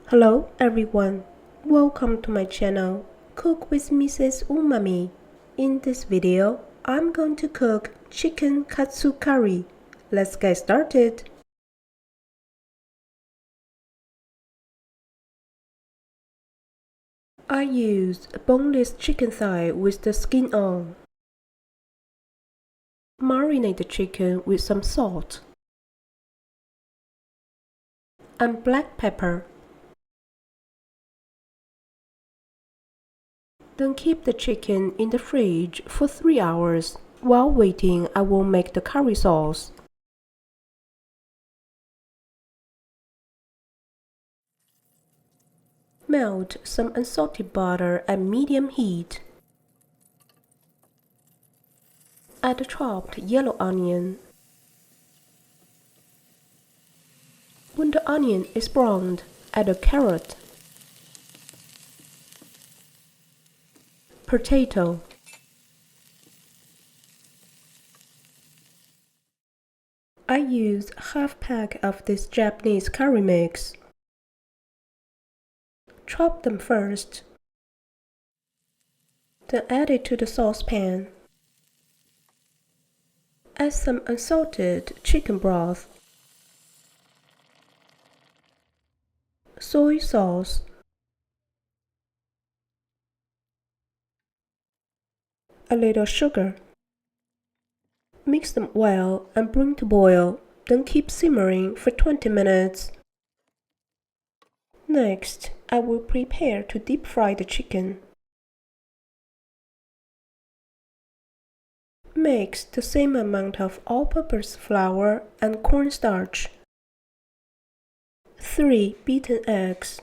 Hello everyone, welcome to my channel, Cook with Mrs. Umami. In this video, I'm going to cook chicken katsu curry. Let's get started. I used a boneless chicken thigh with the skin on. Marinate the chicken with some salt and black pepper. Then keep the chicken in the fridge for 3 hours. While waiting, I will make the curry sauce. Melt some unsalted butter at medium heat. Add a chopped yellow onion. When the onion is browned, add a carrot, potato, I used half pack of this Japanese curry mix. Chop them first, then add it to the saucepan. Add some unsalted chicken broth, soy sauce, a little sugar. Mix them well and bring to boil, then keep simmering for 20 minutes. Next, I will prepare to deep fry the chicken. Mix the same amount of all-purpose flour and cornstarch. 3 beaten eggs.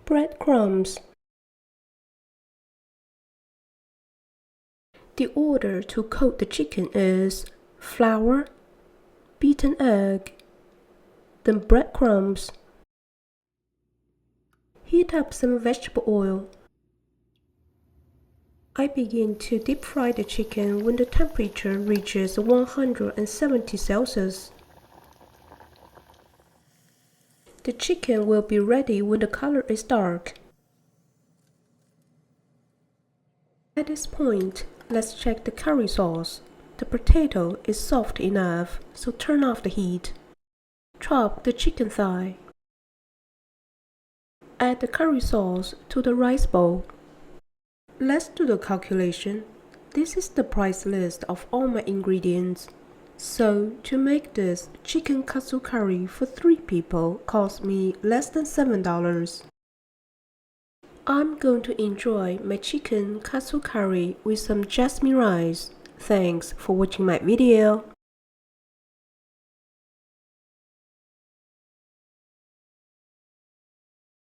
Breadcrumbs. The order to coat the chicken is flour, beaten egg, then breadcrumbs. Heat up some vegetable oil. I begin to deep fry the chicken when the temperature reaches 170 Celsius. The chicken will be ready when the color is dark. At this point, let's check the curry sauce. The potato is soft enough, so turn off the heat. Chop the chicken thigh. Add the curry sauce to the rice bowl. Let's do the calculation. This is the price list of all my ingredients. So, to make this chicken katsu curry for 3 people cost me less than $7. I'm going to enjoy my chicken katsu curry with some jasmine rice. Thanks for watching my video.